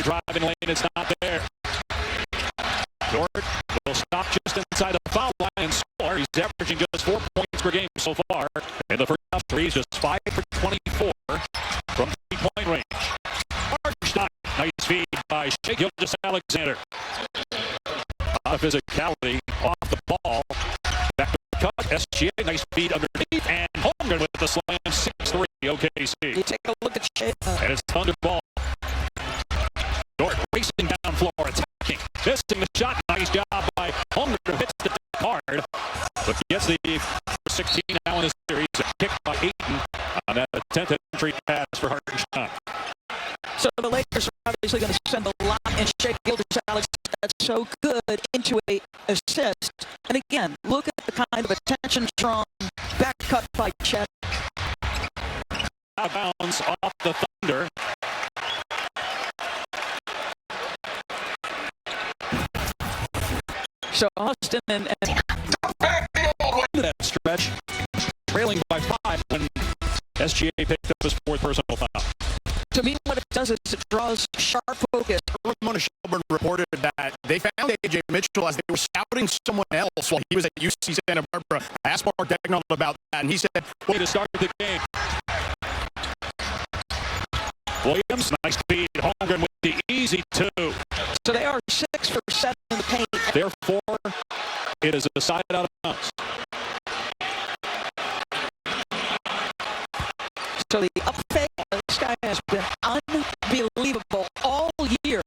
Andre driving lane. It's not there. Dort will stop just inside the foul line and score. He's averaging just 4 points per game so far. In the first half, he's just 5 for 24 from 3-point range. Hartenstein, nice feed by Shai Gilgeous-Alexander. A lot of physicality off the ball. Back to the cut. SGA, nice feed underneath. And Holmgren with the slam, 6-3 OKC. You take a look at Shai. And it's Thunder ball. Dort racing down floor, attacking. Missing the shot. Nice job by Holmgren. Hits the card. But gets the 16 now in the series. A kick by Ayton on that 10th entry pass for Hartenstein. So the Lakers are obviously going to send a lot, and Shai Gilgeous-Alexander, that's so good, into a assist. And again, look at the kind of attention-strong back cut by Chet. Out of bounds off the Thunder. So Austin and that stretch, trailing by 5 when SGA picked up his 4th personal foul. To me, what it does is it draws sharp focus. Ramona Shelburne reported that they found Ajay Mitchell as they were scouting someone else while he was at UC Santa Barbara. I asked Mark Dagnall about that, and he said, way to start the game. Williams, nice feed. Holmgren with the easy 2. So they are 6 for 7 in the paint. Therefore, it is a side out of bounds. So the up fake, this guy has been unbelievable all year.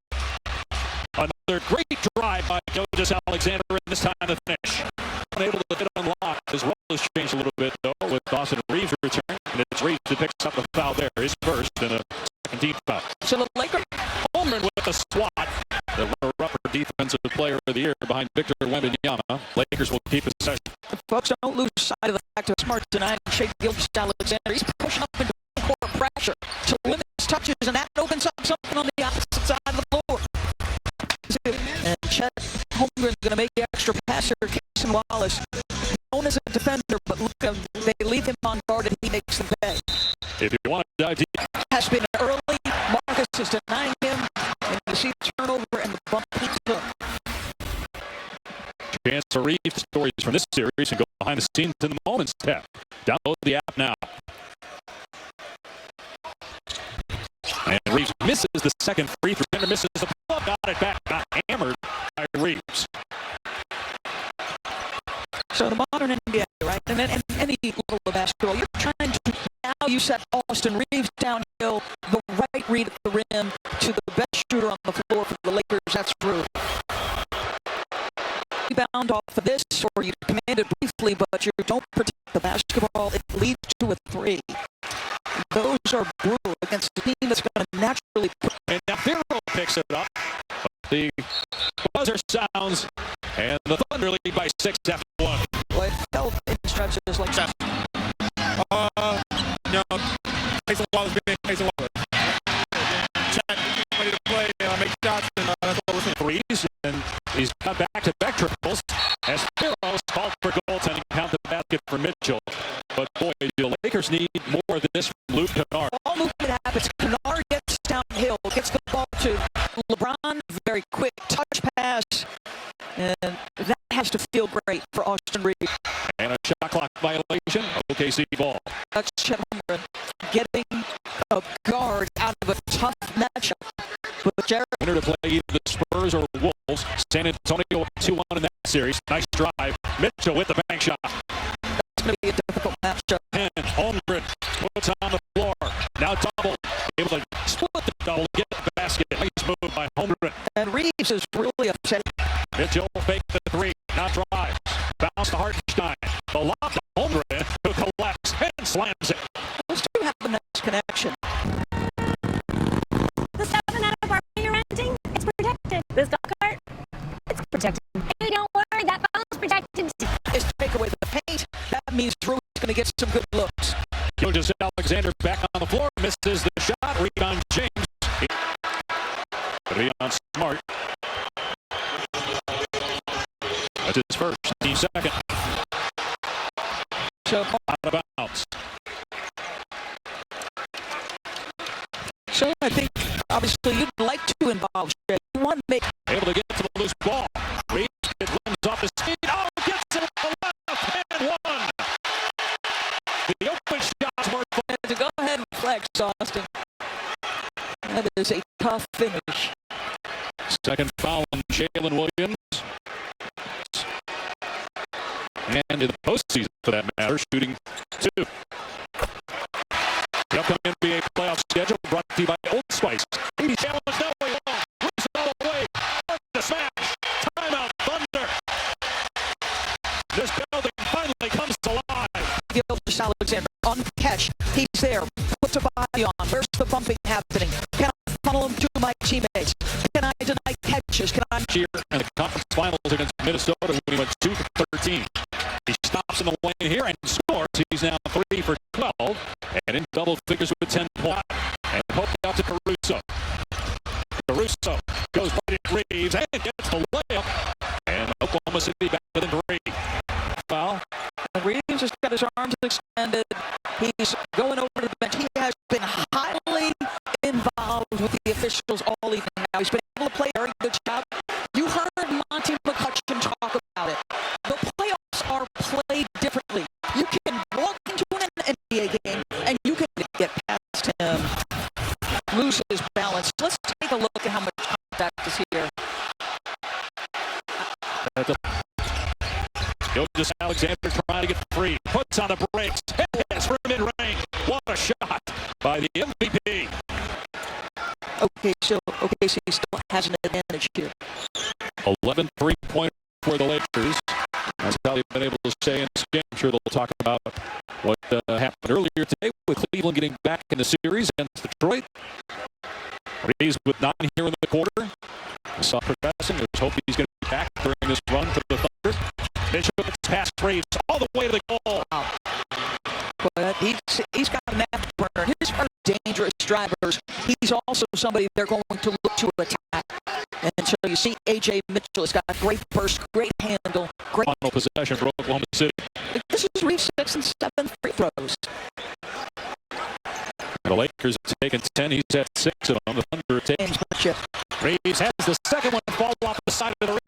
Another great drive by Gilgeous-Alexander, and this time the finish. Unable to get unlocked. His role has changed a little bit, though, with Austin Reaves return. And it's Reaves who picks up the foul there. His first and a second team foul. So the Lakers. Holmgren with the swat. The runner-upper defensive player of the year behind Victor Wembanyama. Lakers will keep possession. Folks, don't lose sight of the fact that smart tonight. Shai Gilgeous-Alexander, he's pushing up into court pressure to limit his touches, and that opens up something on the opposite side of the floor. And Chet Holmgren's going to make the extra pass here. Cason Wallace, known as a defender, but look, they leave him on guard and he makes the pay. If you want to dive deep, has been early. Marcus is denying him, and you see the turnover and the bump he took. Chance to read the stories from this series and go behind the scenes in the Moments tab. Download the app now. And Reaves misses the second free throw. Kennard misses the ball. Got it back. Got hammered by Reaves. So the modern NBA, right? And then any level of basketball, you're trying to, now you set Austin Reaves downhill, the right read at the rim to the best shooter on the floor for the Lakers. That's Rui. Rebound off of this, or you command it briefly, but you don't protect the basketball. It leads to a 3. Those are brutal against a team that's going to naturally. And now Hero picks it up. The buzzer sounds, and the Thunder lead by 6 after 1. Well, it felt in stretches like that. no, Cason Wallace being Cason Wallace. Chet ready to play, make shots, and that's what we're seeing. Threes, and he's got back-to-back triples as Heroes called for goaltending. Count the basket for Mitchell. But boy, the Lakers need more of this from Luke Kennard. All movement happens. Kennard gets downhill, gets the ball to LeBron. Very quick touch pass. And that has to feel great for Austin Reaves. And a shot clock violation. OKC ball. That's Chet Holmgren getting a guard out of a tough matchup. But Jared Winner to play either the Spurs or Wolves. San Antonio 2-1 in that series. Nice drive. Mitchell with the bank shot. That's going to be a difficult matchup. And Holmgren puts on the floor. Now double. Able to split the double. Get the basket. Nice move by Holmgren. And Reaves is really upset. Mitchell faked the 3. Now drives. Bounce to Hartenstein. The lob to Holmgren, who collects and slams it. Those two have a nice connection. The 7 out of our you're renting, it's protected. This dog cart, it's protected. Hey, don't worry, that phone's protected. Is to take away the paint. That means Rui's going to get some good looks. Gilgeous-Alexander back on the floor. Misses the shot. Rebound James. Rebound Smart. That's his first. Team second. So, out of bounds. So I think, obviously, you'd like to invite foul. Shea. One make. Able to get to the loose ball. Reaves it limbs off the speed. Oh, gets it with the left and one. The open shots were To go ahead and flex, Austin. That is a tough finish. second foul on Jalen Williams. And in the postseason, for that matter, shooting 2. The upcoming NBA playoff schedule brought to you by Old Spice. Easy challenge, no way long. Moves it all away. The smash. Timeout, Thunder. This building finally comes alive. Gilgeous Alexander on the catch. He's there. Puts a body on. Where's the bumping happening? Can I funnel him to my teammates? Can I deny catches? Can I... Here in the conference finals against Minnesota when he went 2 for 13. He stops in the lane here and scores. He's now 3 for 12 and in double figures with 10 points. And poked out to Caruso. Caruso goes right at Reaves and gets the layup. And Oklahoma City back within 3. Foul. And Reaves has got his arms extended. He's going over to the bench. He has been highly involved with the officials all evening now. He's been able to play a very good job. You heard Monty McCutcheon talk about it. The playoffs are played differently. You can walk into an NBA game and you can get past him, lose his balance. Let's take a look at how much contact is here. Gilgeous Alexander trying to get free. Puts on the brakes. Hits for mid-range. What a shot by the MVP. Okay, so OKC still has an advantage here. 11 3-point for the Lakers. That's how they've been able to stay in this game. I'm sure they'll talk about what happened earlier today with Cleveland getting back in the series against Detroit. Reaves with 9 here in the quarter. We saw progressing. There's hope he's going to be back during this run for the Thunder. Mitchell gets past Reaves all the way to the goal. But he's got an afterburner. His are dangerous drivers. He's also somebody they're going to look to attack. And so you see Ajay Mitchell has got a great burst, great handle, great... Final possession for Oklahoma City. This is Reaves' 6th and 7th free throws. The Lakers have taken 10. He's at 6 of them. The Thunder take. Reaves Reaves has the second one fall off the side of the